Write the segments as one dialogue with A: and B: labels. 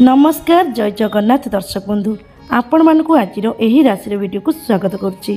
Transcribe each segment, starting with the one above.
A: नमस्कार जय जगन्नाथ दर्शक बंधु आपण मानक आज यही राशि वीडियो को स्वागत करुच्ची।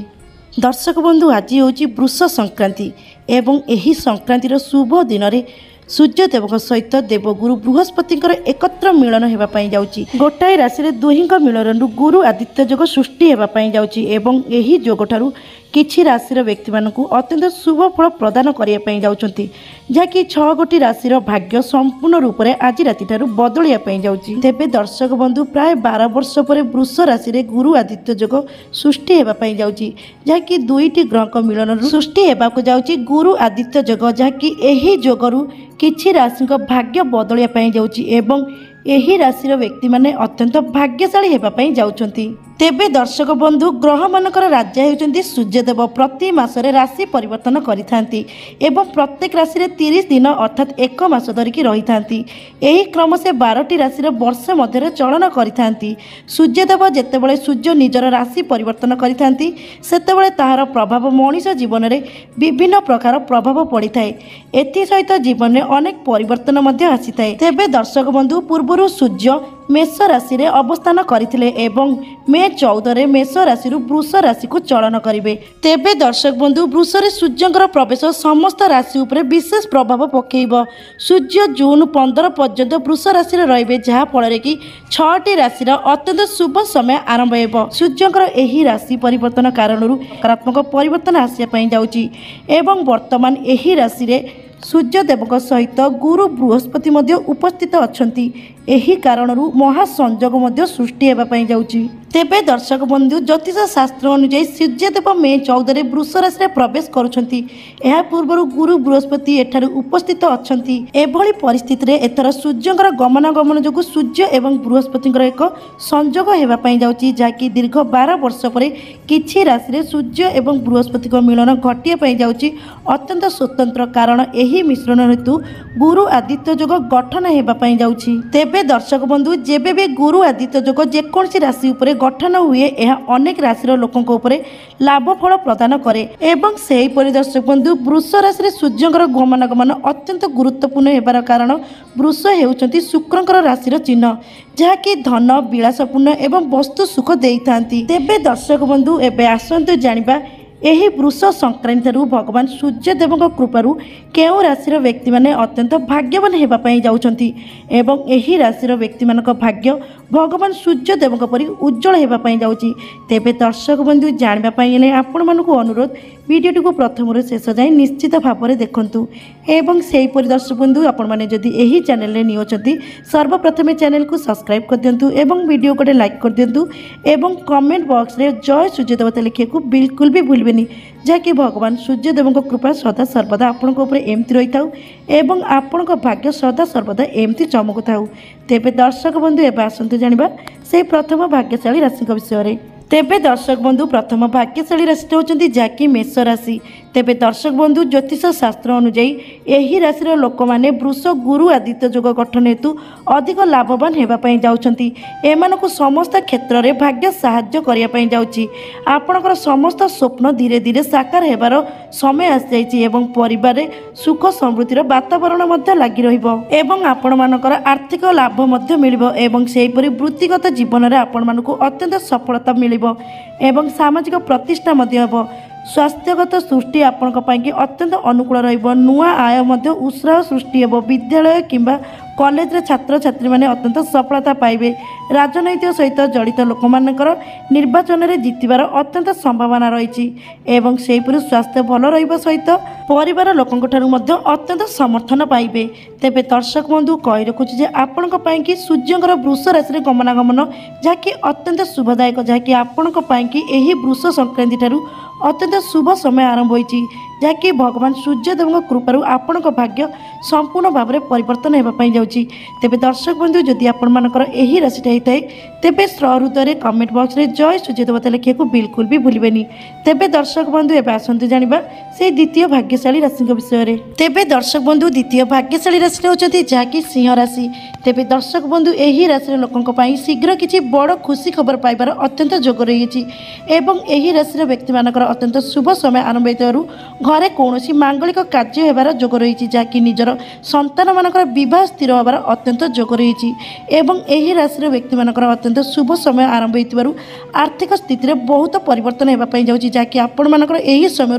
A: दर्शक बंधु आज हूँ वृष संक्रांति एवं यही संक्रांतिर शुभ दिन में सूर्यदेव सहित देवगुरु बृहस्पति एकत्र मिलन होगापाई जाऊँगी। गोटाए राशि दुही मिलन गुरु आदित्य जोग सृष्टि होगापाई जाऊँगी एवं यही जोग ठारू किछि राशि व्यक्ति मानक अत्यंत शुभ फल प्रदान करने जाऊँगी, जहाँकि 6 गोटी राशि भाग्य संपूर्ण रूप से आज राति बदलिया जाऊँगी। तेबे दर्शक बंधु प्राय 12 वर्ष पर वृष राशि गुरु आदित्य जोग सृष्टि होगापाई जाऊँगी, जहाँकि 2टी ग्रह मिलन सृष्टि होगाकू जाऊँगी गुरु आदित्य जोग, जहाँकि यही जोगरू किछि राशि भाग्य बदलिया जाऊँगी एवं यही राशि व्यक्ति माने अत्यंत भाग्यशाली होगापाई जाउछंती। तेबे दर्शक बंधु ग्रह मानकर राजा होउछंती सूर्यदेव। प्रति मासरे राशि परिवर्तन करिथांती एवं प्रत्येक राशि 30 दिन अर्थात 1 मास धरिकी रहिथांती। एही क्रम से 12टी राशि वर्ष मध्य चलन करिथांती। सूर्यदेव जेतेबेले सूर्य निजर राशि परिवर्तन करिथांती सेतेबेले ताहार प्रभाव मनीष जीवन में विभिन्न प्रकार प्रभाव पड़िथाए। एथि सहित जीवन में अनेक परिवर्तन मध्य आसीथाए। तेबे दर्शक बंधु पूर्व सूर्य मेष राशि रे अवस्थान करथिले एवं मे 14 रे मेष राशि वृष राशि को चलन करिवे। तेबे दर्शक बंधु वृष रे सूर्यंकर प्रवेश समस्त राशि उपरे विशेष प्रभाव पकेइबो। सूर्य जून 15 पर्यंत वृष राशि रे रहिबे, जहा फल कि 6टी राशि अत्यंत शुभ समय आरंभ हेबो। सूर्यंकर एही राशि परिवर्तन कारणरू सकारात्मक परिवर्तन आसिया पई जाउची एवं वर्तमान एही राशि रे सूर्यदेव सहित गुरु बृहस्पति उपस्थित अछंती। एही कारणरू महासंयोग सृष्टि होगापाई जाउची। तेबे दर्शक बंधु ज्योतिष शास्त्र अनुसार सूर्यदेव मे 14 रे वृष राशि प्रवेश करुछंती। एहा पूर्व गुरु बृहस्पति एठार उपस्थित अछंती। एभली परिस्थिति रे एथर सूर्यंकर गमनागमन जोगु सूर्य एवं बृहस्पति एक संयोग होगापाई जाउची, जाकि दीर्घ 12 वर्ष पर किछि राशि रे सूर्य एवं बृहस्पति मिलन घटिया पाई जाउची। अत्यंत स्वतंत्र कारण एही मिश्रण हेतु गुरु आदित्य जोग गठन होगापाई जाउची। तेबे दर्शक बंधु जेबे भी गुरु आदित्य जोग जेकोसी राशि उपरे गठन हुए यह अनेक राशि लोकों उपरे लाभ फल प्रदान करे एवं सेहीपरि दर्शक बंधु वृष राशि सूर्यंकर गमनागमन अत्यंत गुरुत्वपूर्ण होबार कारण वृष हेउचंती शुक्रंकर राशि चिन्ह, जहाँकि धन विलासपूर्ण एवं वस्तु सुख देइथांती। तेबे दर्शक बंधु एबे आसंतु जानिबा एही वृष संक्रांति भगवान सूर्यदेव कृपारू केउ राशि व्यक्ति माने अत्यंत भाग्यवान होगापाई जाउछंती एवं एही राशि व्यक्ति मानक भाग्य भगवान सूर्यदेव परि उज्जवल होगापाई जाउची। तेबे दर्शक बंधु जानिबा पई हेले आपण मानकु अनुरोध वीडियोटी को प्रथम शेष जाए निश्चित भाव में देखंतु एवं सेहीपरि दर्शक बंधु आपण माने जदि एही चैनल रे नियोचंती सर्वप्रथमे चैनल को सब्सक्राइब कर दियंतु एवं वीडियो को लाइक कर दियंतु एवं कमेंट बॉक्स रे जय सूर्यदेवता लिखिया को बिल्कुल भी भूलबेनी, जहाँकि भगवान सूर्यदेव कृपा सदा सर्वदा आपण एमती रही था एवं आपण भाग्य सदा सर्वदा एमती चमकु था। तेबे दर्शक बंधु एबे आसंतु जानिबा से प्रथम भाग्यशाली राशि विषय में। तेबे दर्शक बंधु प्रथम भाग्यशाली राशि होउचंती जाकि मेष राशि। तेबे दर्शक बंधु ज्योतिष शास्त्र अनुसार यही राशि लोक माने वृष गुरु आदित्य जोग गठन हेतु अधिक लाभवान होगापाई जाउछंती। एमानकु समस्त क्षेत्र में भाग्य साहाय्य करिया पई जाउची। आपणकर समस्त स्वप्न धीरे धीरे साकार हेबार समय आसी जाइछि एवं परिवार रे सुख समृद्धिर वातावरण मध्य लागि रहिबो एवं आपण मानकर आर्थिक लाभ मध्य मिलिबो एवं सेहीपरि वृत्तिगत जीवन में आपण मानकु अत्यंत सफलता मिलिबो एवं सामाजिक प्रतिष्ठा मध्य हेबो। स्वास्थ्यगत सृष्टि आपण अत्यंत अनुकूल रहिबो। नुआ आय मध्य उत्साह सृष्टि हेबो। विद्यालय किंबा कॉलेज रे छात्र छात्री माने अत्यंत सफलता पाइबे। राजनैतिक सहित जड़ित लोक मानकर निर्वाचन में जितबार अत्यंत संभावना रही एवं सेहीपरि स्वास्थ्य भल रहिबा सहित परिवार लोकंक ठारू मध्य अत्यंत समर्थन पाइबे। तेबे दर्शक बंधु कहि रखुछि जे आपणक पई कि सूर्यंकर वृष राशि रे गमनागमन जहाँकि अत्यंत शुभदायक, जहाँकि आपणक पई कि एही वृष संक्रांति ठारू अत्यंत शुभ समय आरंभ होइछि, जहाँकि भगवान सूर्यदेव कृपारू आपण भाग्य संपूर्ण भाव में परिवर्तन होगापाई जाउछि। तेबे दर्शक बंधु जदि आपण मानकर एही राशिटा होइताए तेबे सहृदय कमेंट बॉक्स रे जय सूर्यदेवता लिखिया को बिल्कुल भी भूलबेनी। तेबे दर्शक बंधु एबे आसंतु जानिबा से द्वितीय भाग्यशाली राशि विषय में। तेबे दर्शक बंधु द्वितीय भाग्यशाली राशि होउछथि जहाँकि सिंह राशि। तेबे दर्शक बंधु एही राशि लोकंक पई शीघ्र किछि बड़ खुशी खबर पाइबार अत्यंत जोग रही एवं एही राशि व्यक्ति मानकर अत्यंत शुभ समय आरंभ होइतबारु घरे कौनसी मांगलिक कार्य हेबार योग रही जहाँकि निजर संतान मानकर विवाह स्थिर होबार अत्यंत योग रही एवं एही राशि व्यक्ति मानकर अत्यंत शुभ समय आरंभ होइतबारु आर्थिक स्थिति में बहुत परिवर्तन होगापाई जाउछि जहाँकि आपण मानकर एही समय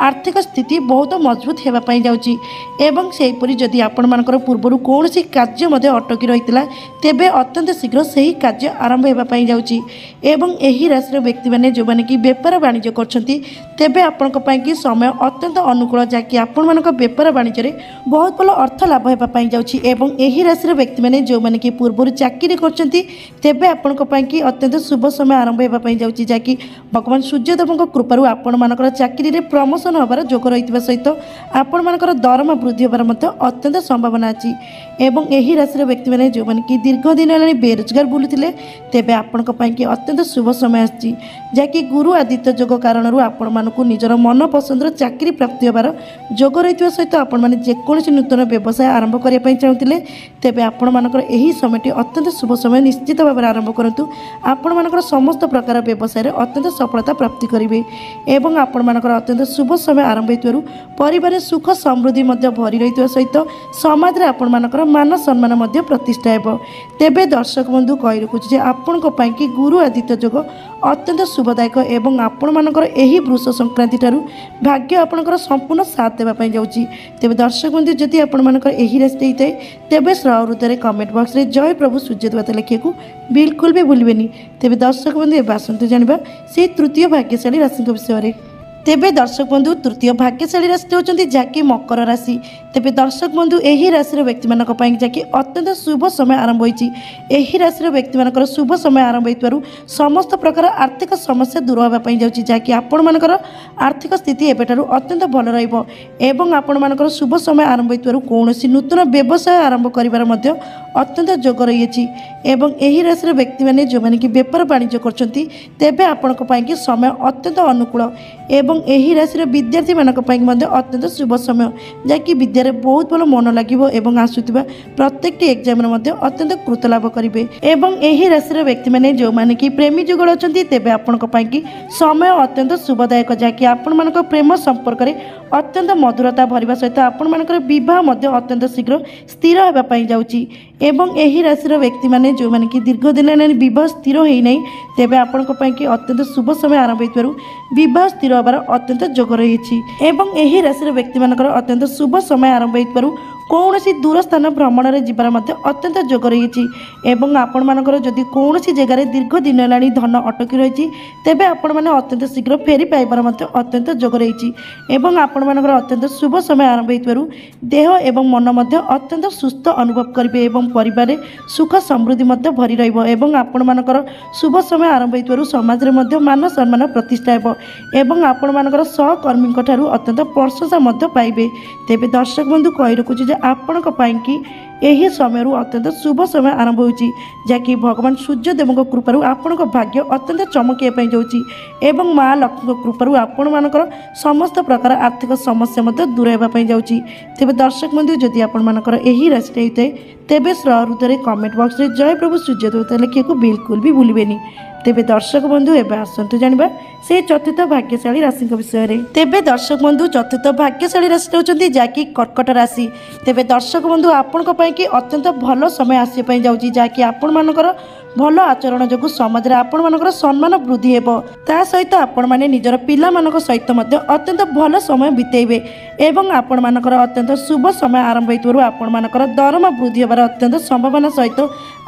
A: आर्थिक स्थिति बहुत मजबूत होगापाई जाउछि एवं सेहीपरि जदि आपण मानकर पूर्व कौनसी कार्य मध्य अटकी रही तेबे अत्यंत शीघ्र सही कार्य आरंभ होगापाई जाउछि एवं एही राशि व्यक्ति माने जो माने कि व्यापार वाणिज्य करछंती तेबे आपनक पई कि समय अत्यंत अनुकूल जहाँकि आपण मानक व्यापार वाणिज्य रे बहुत भल अर्थ लाभ होगापाई जाउछि एवं एही राशि व्यक्ति माने जो माने कि पूर्व चाकरी करछंती तेबे आपनक पई कि अत्यंत शुभ समय आरंभ होगापाई जाउछि जहाँकि भगवान सूर्यदेवଙ୍କ कृपारु आपण मानकर चाकरी रे प्रमोशन होबार योग रहितबा सहित आपण मानकर दरमा वृद्धि होबार मध्य अत्यंत संभावना अछि एवं एही राशि व्यक्ति माने जो माने कि दीर्घ दिन हेलानि बेरोजगार बुलुथिले तेबे आपनक पई कि अत्यंत शुभ समय आछि जहाँकि गुरु आदित्य योग कारण आपण मानकु निजर मन पसंदर चाकरी प्राप्ति होबार योग रहितबा सहित आपण माने जेकोसी नूतन व्यवसाय आरंभ करिया पई चाहुथिले तेबे आपण मानकर एही समयटी अत्यंत शुभ समय निश्चित भाव आरंभ करंतु आपण मानकर समस्त प्रकार व्यवसाय रे अत्यंत सफलता प्राप्ति करिवे एवं आपण मानकर अत्यंत शुभ समय आरंभ होइतबारु परिवार सुख समृद्धि मध्य भरी रहितबा सहित समाज रे आपण मानकर मान सम्मान मध्य प्रतिष्ठा हेबो तेबे दर्शक बंधु कहि रखुछि जे आपनक पई कि गुरु आदित्य योग अत्यंत शुभदायक एवं आपण मानकर एही वृष संक्रांति ठारू भाग्य आपनकर संपूर्ण साथ देबा पई जाउछि तेबे दर्शक बंधु जदि आपण मानकर एही राशि हितै तेबे श्रवृतरे कमेंट बॉक्स रे जय प्रभु सूर्यदेवता लिखिएको बिल्कुल भी भूलिबेनी तेबे दर्शक बंधु ए बासंतु जानिबा से तृतीय भाग्यशाली राशि विषय रे तेबे दर्शक बंधु तृतीय भाग्यशाली राशि होचंती जाकी मकर राशि तेबे दर्शक बंधु एही राशि व्यक्ति मानक पई जाकी अत्यंत शुभ समय आरंभ होईची एही राशि व्यक्ति मानकर शुभ समय आरंभ होइतबारु समस्त प्रकार आर्थिक समस्या दूर होबा पई जाउची जाकी आपण मानकर आर्थिक स्थिति एबेठारु अत्यंत भल रहइबो एवं आपण मानकर शुभ समय आरंभ होइतबारु कोनोसी नूतन व्यवसाय आरंभ करिवार मध्य अत्यंत योग रही एवं एही राशि व्यक्ति माने जो माने कि व्यापार वाणिज्य करछंती तेबे आपनक पई कि समय अत्यंत अनुकूल एवं एही राशि विद्यार्थी मानक पई मध्य अत्यंत शुभ समय जाकि विद्या रे बहुत भल मन लागिबो एवं आसुतिबा प्रत्येकटी एग्जाम रे मध्य अत्यंत कृत लाभ करिवे एवं एही राशि व्यक्ति माने जो माने कि प्रेमी जुगल अछंती तेबे आपनक पई कि समय अत्यंत शुभदायक जाकि आपण मानक प्रेम संपर्क रे अत्यंत मधुरता भरिबा सहित आपण मानकर विवाह मध्य अत्यंत शीघ्र स्थिर होबा पई जाउची एवं एही राशि व्यक्ति माने जो माने कि दीर्घ दिन विवाह स्थिर होई नै तेबे आपनक पई कि अत्यंत शुभ समय आरंभ होइतबारु विवाह स्थिर होबार अत्यंत योग रही एवं एही राशि व्यक्ति मानकर अत्यंत शुभ समय आरंभ होइतबारु कौनसी दूर स्थान भ्रमण रे जिबार मध्य अत्यंत योग रही एवं आपण मानकर जदि कौनसी जगह दीर्घ दिन हेलानी धन अटकी रही तेबे आपण माने अत्यंत शीघ्र फेरी पाइबार मध्य अत्यंत योग रही एवं आपण मानकर अत्यंत शुभ समय आरंभ होइतबारु देह एवं मन मध्य अत्यंत सुस्थ अनुभव करिवे एवं परिवार रे सुख समृद्धि मध्य भरी रहिबो एवं आपण मानकर शुभ समय आरंभ होइतबारु समाज रे मध्य मान सम्मान प्रतिष्ठा हेबो एवं आपण मानकर सहकर्मी ठारू अत्यंत प्रशंसा मध्य पाइबे तेबे दर्शक बंधु कहि रखुछि जे आपनक पई कि एही समय अत्यंत शुभ समय आरंभ होउची जाकि भगवान सूर्यदेवଙ୍କ कृपारु आपनक भाग्य अत्यंत चमकिया पई जाउची एवं माँ लक्ष्मी कृपारु आपण मानकर समस्त प्रकार आर्थिक समस्या मध्य दूर हेबा पई जाउची तेबे दर्शक बंधु जदि आपण मानकर एही राशि हितै तेबे श्रवृतरे कमेंट बॉक्स रे जय प्रभु सूर्यदेवता लिखिएको बिल्कुल भी भूलिबेनी तेबे दर्शक बंधु एबे आसंतु जानिबा से चतुर्थ भाग्यशाली राशि विषय रे तेबे दर्शक बंधु चतुर्थ भाग्यशाली राशि होचंती जाकी कर्कट राशि तेबे दर्शक बंधु आपनक पई कि अत्यंत भल समय आसी पई जाउची जाकी आपण मानकर भल आचरण जो समाज रे आपण मानकर सम्मान वृद्धि हेबो ता सहित आपण माने निजर पिला मानक सहित मध्य अत्यंत भल समय बितेइबे एवं आपण मानकर अत्यंत शुभ समय आरंभ होइतबारु आपण मानकर दरमा वृद्धि हेबार अत्यंत संभावना सहित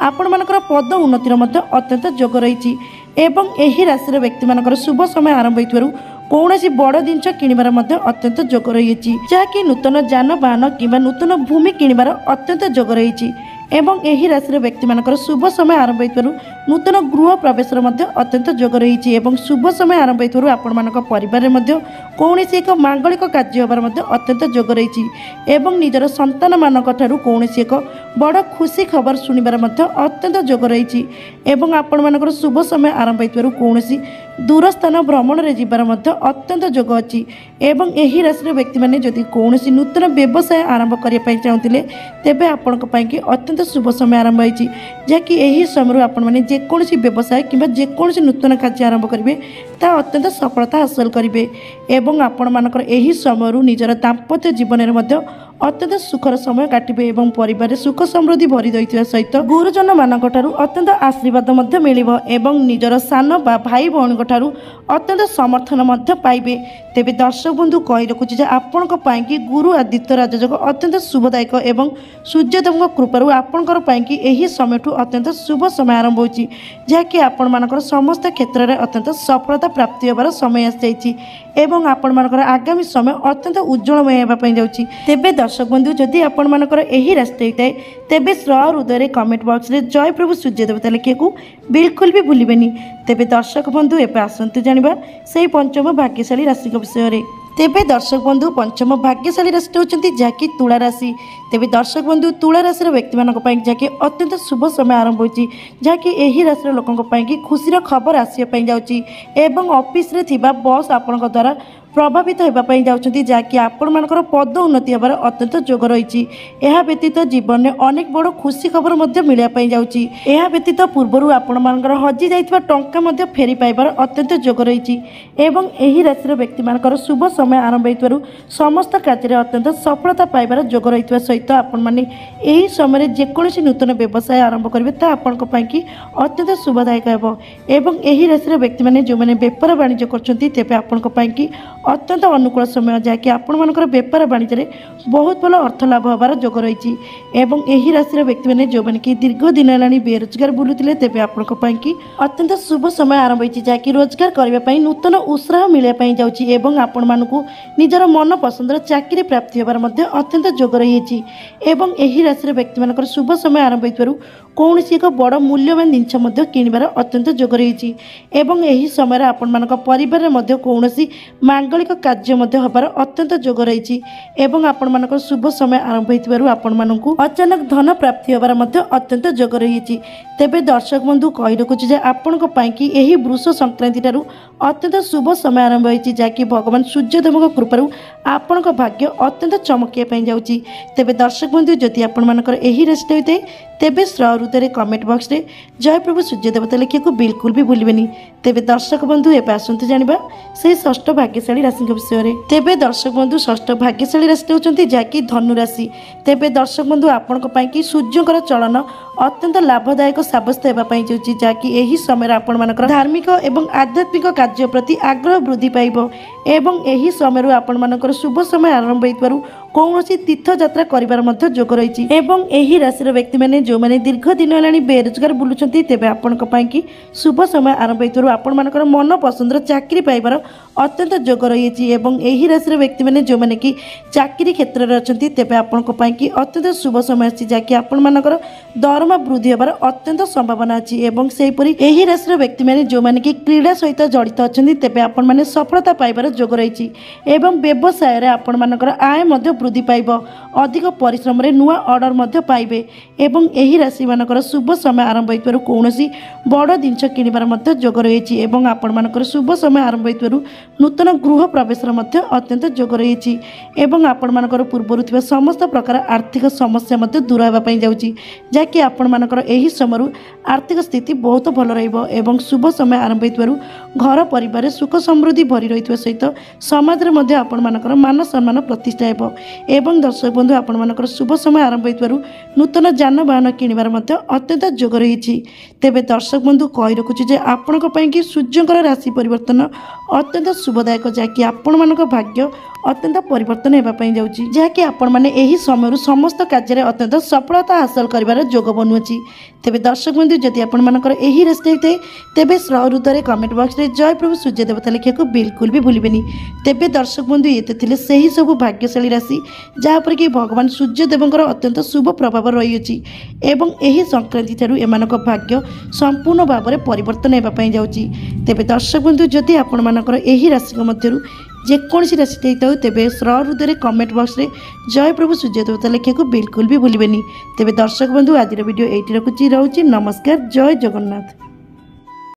A: आपण मानकर पद उन्नतिर मध्य अत्यंत योग रही एवं एही राशि व्यक्ति मानकर शुभ समय आरंभ होइतबारु कौनसी बड़ जिनस किणवार मध्य अत्यंत योग रही जहाँकि नूतन जानवाहन किंबा नूतन भूमि किणवार अत्यंत योग रही एवं एही राशि व्यक्ति मानकर शुभ समय आरंभ होइतबारु नूतन गृह प्रवेशर मध्य अत्यंत योग रही एवं शुभ समय आरंभ होइतबारु आपण मानक परिवार रे मध्य कौनसी एक मांगलिक कार्य होबार मध्य अत्यंत योग रही एवं निजर संतान मानक ठारू कौनसी एक बड़ खुशी खबर शुणिबार मध्य अत्यंत योग रही एवं आपण मानकर शुभ समय आरंभ होइतबारु कौनसी दूर स्थान भ्रमण रे जिबार मध्य अत्यंत योग अछि एवं एही राशि व्यक्ति माने जदि कौनसी नूतन व्यवसाय आरंभ करिया पई चाहुतिले तेबे आपनक पई कि अत्यंत शुभ समय आरंभ होइछि जाकि एही समय आपण माने ଯେକୌଣସି ବ୍ୟବସାୟ କିମ୍ବା ଯେକୌଣସି ନୂତନ କାର୍ଯ୍ୟ ଆରମ୍ଭ କରିବେ ତାହା ଅତ୍ୟନ୍ତ ସଫଳତା ହାସଲ କରିବେ ଏବଂ ଆପଣମାନଙ୍କର ଏହି ସମୟରୁ ନିଜର ଦାମ୍ପତ୍ୟ ଜୀବନରେ ମଧ୍ୟ ଅତ୍ୟନ୍ତ ସୁଖର ସମୟ କାଟିବେ ଏବଂ ପରିବାରରେ ସୁଖ ସମୃଦ୍ଧି ଭରି ରହିଥିବା ସହିତ ଗୁରୁଜନମାନଙ୍କ ଠାରୁ ଅତ୍ୟନ୍ତ ଆଶୀର୍ବାଦ ମଧ୍ୟ ମିଳିବ ଏବଂ ନିଜର ସାନ ବା ଭାଇ ଭଉଣୀଙ୍କ ଠାରୁ ଅତ୍ୟନ୍ତ ସମର୍ଥନ ମଧ୍ୟ ପାଇବେ। ତେବେ ଦର୍ଶକ ବନ୍ଧୁ କହି ରଖୁଛି ଯେ ଆପଣଙ୍କ ପାଇଁକି ଗୁରୁ ଆଦିତ୍ୟ ରାଜଯୋଗ ଅତ୍ୟନ୍ତ ଶୁଭଦାୟକ ଏବଂ ସୂର୍ଯ୍ୟଦେବଙ୍କ କୃପାରୁ ଆପଣଙ୍କର ପାଇଁକି ଏହି ସମୟଠୁ ଅତ୍ୟନ୍ତ ଶୁଭ ସମୟ ଆରମ୍ଭ ହେଉଛି, ଯାହାକି ଆପଣମାନଙ୍କର ସମସ୍ତ କ୍ଷେତ୍ରରେ ଅତ୍ୟନ୍ତ ସଫଳତା ପ୍ରାପ୍ତି ହେବାର ସମୟ ଆସିଯାଇଛି ଏବଂ ଆପଣମାନଙ୍କର ଆଗାମୀ ସମୟ ଅତ୍ୟନ୍ତ ଉଜ୍ଜଳମୟ ହେବା ପାଇଁ ଯାଉଛି। ତେବେ ଦର୍ଶକ ବନ୍ଧୁ ଯଦି ଆପଣମାନଙ୍କର ଏହି ରାଶି ହୋଇଥାଏ ତେବେ ହୃଦୟରେ କମେଣ୍ଟ ବକ୍ସରେ ଜୟ ପ୍ରଭୁ ସୂର୍ଯ୍ୟଦେବତା ଲେଖିବାକୁ ବିଲକୁଲ ବି ଭୁଲିବେନି। ତେବେ ଦର୍ଶକ ବନ୍ଧୁ ଏବେ ଆସନ୍ତୁ ଜାଣିବା ସେହି ପଞ୍ଚମ ଭାଗ୍ୟଶାଳୀ ରାଶିଙ୍କ ବିଷୟରେ। ତେବେ ଦର୍ଶକ ବନ୍ଧୁ ପଞ୍ଚମ ଭାଗ୍ୟଶାଳୀ ରାଶିଟି ହେଉଛନ୍ତି ଯାହାକି ତୁଳା ରାଶି। ତେବେ ଦର୍ଶକ ବନ୍ଧୁ ତୁଳା ରାଶିର ବ୍ୟକ୍ତିମାନଙ୍କ ପାଇଁ ଯାହାକି ଅତ୍ୟନ୍ତ ଶୁଭ ସମୟ ଆରମ୍ଭ ହେଉଛି, ଯାହାକି ଏହି ରାଶିର ଲୋକଙ୍କ ପାଇଁକି ଖୁସିର ଖବର ଆସିବା ପାଇଁ ଯାଉଛି ଏବଂ ଅଫିସରେ ଥିବା ବସ୍ ଆପଣଙ୍କ ଦ୍ୱାରା ପ୍ରଭାବିତ ହେବା ପାଇଁ ଯାଉଛନ୍ତି, ଯାହାକି ଆପଣମାନଙ୍କର ପଦ ଉନ୍ନତି ହେବାର ଅତ୍ୟନ୍ତ ଯୋଗ ରହିଛି। ଏହା ବ୍ୟତୀତ ଜୀବନରେ ଅନେକ ବଡ଼ ଖୁସି ଖବର ମଧ୍ୟ ମିଳିବା ପାଇଁ ଯାଉଛି। ଏହା ବ୍ୟତୀତ ପୂର୍ବରୁ ଆପଣମାନଙ୍କର ହଜି ଯାଇଥିବା ଟଙ୍କା ମଧ୍ୟ ଫେରି ପାଇବାର ଅତ୍ୟନ୍ତ ଯୋଗ ରହିଛି ଏବଂ ଏହି ରାଶିର ବ୍ୟକ୍ତିମାନଙ୍କର ଶୁଭ ସମୟ ଆରମ୍ଭ ହେଉଥିବାରୁ ସମସ୍ତ କାର୍ଯ୍ୟରେ ଅତ୍ୟନ୍ତ ସଫଳତା ପାଇବାର ଯୋଗ ରହିଥିବା ସହିତ ଆପଣମାନେ ଏହି ସମୟରେ ଯେକୌଣସି ନୂତନ ବ୍ୟବସାୟ ଆରମ୍ଭ କରିବେ ତାହା ଆପଣଙ୍କ ପାଇଁକି ଅତ୍ୟନ୍ତ ଶୁଭଦାୟକ ହେବ ଏବଂ ଏହି ରାଶିର ବ୍ୟକ୍ତିମାନେ ଯେଉଁମାନେ ବେପାର ବାଣିଜ୍ୟ କରୁଛନ୍ତି ତେବେ ଆପଣଙ୍କ ପାଇଁକି ଅତ୍ୟନ୍ତ ଅନୁକୂଳ ସମୟ, ଯାହାକି ଆପଣମାନଙ୍କର ବେପାର ବାଣିଜ୍ୟରେ ବହୁତ ଭଲ ଅର୍ଥ ଲାଭ ହେବାର ଯୋଗ ରହିଛି ଏବଂ ଏହି ରାଶିର ବ୍ୟକ୍ତିମାନେ ଯେଉଁମାନେ କି ଦୀର୍ଘ ଦିନ ହେଲାଣି ବେରୋଜଗାର ବୁଲୁଥିଲେ ତେବେ ଆପଣଙ୍କ ପାଇଁକି ଅତ୍ୟନ୍ତ ଶୁଭ ସମୟ ଆରମ୍ଭ ହୋଇଛି, ଯାହାକି ରୋଜଗାର କରିବା ପାଇଁ ନୂତନ ଉତ୍ସାହ ମିଳିବା ପାଇଁ ଯାଉଛି ଏବଂ ଆପଣମାନଙ୍କୁ ନିଜର ମନ ପସନ୍ଦର ଚାକିରି ପ୍ରାପ୍ତି ହେବାର ମଧ୍ୟ ଅତ୍ୟନ୍ତ ଯୋଗ ରହିଛି ଏବଂ ଏହି ରାଶିର ବ୍ୟକ୍ତିମାନଙ୍କର ଶୁଭ ସମୟ ଆରମ୍ଭ ହୋଇଥିବାରୁ କୌଣସି ଏକ ବଡ଼ ମୂଲ୍ୟବାନ ଜିନିଷ ମଧ୍ୟ କିଣିବାର ଅତ୍ୟନ୍ତ ଯୋଗ ରହିଛି ଏବଂ ଏହି ସମୟରେ ଆପଣମାନଙ୍କ ପରିବାରରେ ମଧ୍ୟ କୌଣସି ମାଙ୍ଗଳିକ କାର୍ଯ୍ୟ ମଧ୍ୟ ହେବାର ଅତ୍ୟନ୍ତ ଯୋଗ ରହିଛି ଏବଂ ଆପଣମାନଙ୍କର ଶୁଭ ସମୟ ଆରମ୍ଭ ହୋଇଥିବାରୁ ଆପଣମାନଙ୍କୁ ଅଚାନକ ଧନ ପ୍ରାପ୍ତି ହେବାର ମଧ୍ୟ ଅତ୍ୟନ୍ତ ଯୋଗ ରହିଛି। ତେବେ ଦର୍ଶକ ବନ୍ଧୁ କହି ରଖୁଛି ଯେ ଆପଣଙ୍କ ପାଇଁକି ଏହି ବୃଷ ସଂକ୍ରାନ୍ତି ଠାରୁ ଅତ୍ୟନ୍ତ ଶୁଭ ସମୟ ଆରମ୍ଭ ହୋଇଛି, ଯାହାକି ଭଗବାନ ସୂର୍ଯ୍ୟଦେବଙ୍କ କୃପାରୁ ଆପଣଙ୍କ ଭାଗ୍ୟ ଅତ୍ୟନ୍ତ ଚମକିବା ପାଇଁ ଯାଉଛି। ତେବେ ଦର୍ଶକ ବନ୍ଧୁ ଯଦି ଆପଣମାନଙ୍କର ଏହି ରାଶିଟି ହୋଇଥାଏ ତେବେ ହୃଦୟରେ କମେଣ୍ଟ ବକ୍ସରେ ଜୟ ପ୍ରଭୁ ସୂର୍ଯ୍ୟଦେବତା ଲେଖିବାକୁ ବିଲକୁଲ ବି ଭୁଲିବେନି। ତେବେ ଦର୍ଶକ ବନ୍ଧୁ ଏବେ ଆସନ୍ତୁ ଜାଣିବା ସେହି ଷଷ୍ଠ ଭାଗ୍ୟଶାଳୀ ରାଶିଙ୍କ ବିଷୟରେ। ତେବେ ଦର୍ଶକ ବନ୍ଧୁ ଷଷ୍ଠ ଭାଗ୍ୟଶାଳୀ ରାଶିଟି ହେଉଛନ୍ତି ଯାହାକି ଧନୁ ରାଶି। ତେବେ ଦର୍ଶକ ବନ୍ଧୁ ଆପଣଙ୍କ ପାଇଁକି ସୂର୍ଯ୍ୟଙ୍କର ଚଳନ ଅତ୍ୟନ୍ତ ଲାଭଦାୟକ ସାବ୍ୟସ୍ତ ହେବା ପାଇଁ ଯାଉଛି, ଯାହାକି ଏହି ସମୟରେ ଆପଣମାନଙ୍କର ଧାର୍ମିକ ଏବଂ ଆଧ୍ୟାତ୍ମିକ କାର୍ଯ୍ୟ ପ୍ରତି ଆଗ୍ରହ ବୃଦ୍ଧି ପାଇବ ଏବଂ ଏହି ସମୟରୁ ଆପଣମାନଙ୍କର ଶୁଭ ସମୟ ଆରମ୍ଭ ହୋଇଥିବାରୁ କୌଣସି ତୀର୍ଥଯାତ୍ରା କରିବାର ମଧ୍ୟ ଯୋଗ ରହିଛି ଏବଂ ଏହି ରାଶିର ବ୍ୟକ୍ତିମାନେ ଯେଉଁମାନେ ଦୀର୍ଘ ଦିନ ହେଲାଣି ବେରୋଜଗାର ବୁଲୁଛନ୍ତି ତେବେ ଆପଣଙ୍କ ପାଇଁକି ଶୁଭ ସମୟ ଆରମ୍ଭ ହୋଇଥିବାରୁ ଆପଣମାନଙ୍କର ମନ ପସନ୍ଦର ଚାକିରି ପାଇବାର ଅତ୍ୟନ୍ତ ଯୋଗ ରହିଛି ଏବଂ ଏହି ରାଶିର ବ୍ୟକ୍ତିମାନେ ଯେଉଁମାନେ କି ଚାକିରି କ୍ଷେତ୍ରରେ ଅଛନ୍ତି ତେବେ ଆପଣଙ୍କ ପାଇଁକି ଅତ୍ୟନ୍ତ ଶୁଭ ସମୟ ଆସିଛି, ଯାହାକି ଆପଣମାନଙ୍କର ଦରମା ବୃଦ୍ଧି ହେବାର ଅତ୍ୟନ୍ତ ସମ୍ଭାବନା ଅଛି ଏବଂ ସେହିପରି ଏହି ରାଶିର ବ୍ୟକ୍ତିମାନେ ଯେଉଁମାନେ କି କ୍ରୀଡ଼ା ସହିତ ଜଡ଼ିତ ଅଛନ୍ତି ତେବେ ଆପଣମାନେ ସଫଳତା ପାଇବାର ଯୋଗ ରହିଛି ଏବଂ ବ୍ୟବସାୟରେ ଆପଣମାନଙ୍କର ଆୟ ମଧ୍ୟ ବୃଦ୍ଧି ପାଇବ, ଅଧିକ ପରିଶ୍ରମରେ ନୂଆ ଅର୍ଡର ମଧ୍ୟ ପାଇବେ ଏବଂ ଏହି ରାଶିମାନଙ୍କର ଶୁଭ ସମୟ ଆରମ୍ଭ ହୋଇଥିବାରୁ କୌଣସି ବଡ଼ ଜିନିଷ କିଣିବାର ମଧ୍ୟ ଯୋଗ ରହିଛି ଏବଂ ଆପଣମାନଙ୍କର ଶୁଭ ସମୟ ଆରମ୍ଭ ହୋଇଥିବାରୁ ନୂତନ ଗୃହ ପ୍ରବେଶର ମଧ୍ୟ ଅତ୍ୟନ୍ତ ଯୋଗ ରହିଛି ଏବଂ ଆପଣମାନଙ୍କର ପୂର୍ବରୁ ଥିବା ସମସ୍ତ ପ୍ରକାର ଆର୍ଥିକ ସମସ୍ୟା ମଧ୍ୟ ଦୂର ହେବା ପାଇଁ ଯାଉଛି, ଯାହାକି ଆପଣମାନଙ୍କର ଏହି ସମୟରୁ ଆର୍ଥିକ ସ୍ଥିତି ବହୁତ ଭଲ ରହିବ ଏବଂ ଶୁଭ ସମୟ ଆରମ୍ଭ ହୋଇଥିବାରୁ ଘର ପରିବାରରେ ସୁଖ ସମୃଦ୍ଧି ଭରି ରହିଥିବା ସହିତ ସମାଜରେ ମଧ୍ୟ ଆପଣମାନଙ୍କର ମାନ ସମ୍ମାନ ପ୍ରତିଷ୍ଠା ହେବ ଏବଂ ଦର୍ଶକ ବନ୍ଧୁ ଆପଣମାନଙ୍କର ଶୁଭ ସମୟ ଆରମ୍ଭ ହୋଇଥିବାରୁ ନୂତନ ଯାନବାହନ କିଣିବାର ମଧ୍ୟ ଅତ୍ୟନ୍ତ ଯୋଗ ରହିଛି। ତେବେ ଦର୍ଶକ ବନ୍ଧୁ କହି ରଖୁଛି ଯେ ଆପଣଙ୍କ ପାଇଁକି ସୂର୍ଯ୍ୟଙ୍କର ରାଶି ପରିବର୍ତ୍ତନ ଅତ୍ୟନ୍ତ ଶୁଭଦାୟକ, ଯାହାକି ଆପଣମାନଙ୍କ ଭାଗ୍ୟ ଅତ୍ୟନ୍ତ ପରିବର୍ତ୍ତନ ହେବା ପାଇଁ ଯାଉଛି, ଯାହାକି ଆପଣମାନେ ଏହି ସମୟରୁ ସମସ୍ତ କାର୍ଯ୍ୟରେ ଅତ୍ୟନ୍ତ ସଫଳତା ହାସଲ କରିବାର ଯୋଗ ବନୁଅଛି। ତେବେ ଦର୍ଶକ ବନ୍ଧୁ ଯଦି ଆପଣମାନଙ୍କର ଏହି ରାଶିଟି ହୋଇଥାଏ ତେବେ ହୃଦୟରେ କମେଣ୍ଟ ବକ୍ସରେ ଜୟ ପ୍ରଭୁ ସୂର୍ଯ୍ୟଦେବତା ଲେଖିବାକୁ ବିଲକୁଲ ବି ଭୁଲିବେନି। ତେବେ ଦର୍ଶକ ବନ୍ଧୁ ଏତେ ଥିଲେ ସେହି ସବୁ ଭାଗ୍ୟଶାଳୀ ରାଶି ଯାହାପରେ କି ଭଗବାନ ସୂର୍ଯ୍ୟଦେବଙ୍କର ଅତ୍ୟନ୍ତ ଶୁଭ ପ୍ରଭାବ ରହିଅଛି ଏବଂ ଏହି ସଂକ୍ରାନ୍ତି ଠାରୁ ଏମାନଙ୍କ ଭାଗ୍ୟ ସମ୍ପୂର୍ଣ୍ଣ ଭାବରେ ପରିବର୍ତ୍ତନ ହେବା ପାଇଁ ଯାଉଛି। ତେବେ ଦର୍ଶକ ବନ୍ଧୁ ଯଦି ଆପଣମାନଙ୍କର ଏହି ରାଶିଙ୍କ ମଧ୍ୟରୁ ଯେକୌଣସି ରାଶିଟି ହେଇଥାଉ ତେବେ ହୃଦୟରେ କମେଣ୍ଟ ବକ୍ସରେ ଜୟ ପ୍ରଭୁ ସୂର୍ଯ୍ୟଦେବତା ଲେଖିବାକୁ ବିଲକୁଲ ବି ଭୁଲିବେନି। ତେବେ ଦର୍ଶକ ବନ୍ଧୁ ଆଜିର ଭିଡ଼ିଓ ଏଇଠି ରଖୁଛି, ରହୁଛି ନମସ୍କାର, ଜୟ ଜଗନ୍ନାଥ।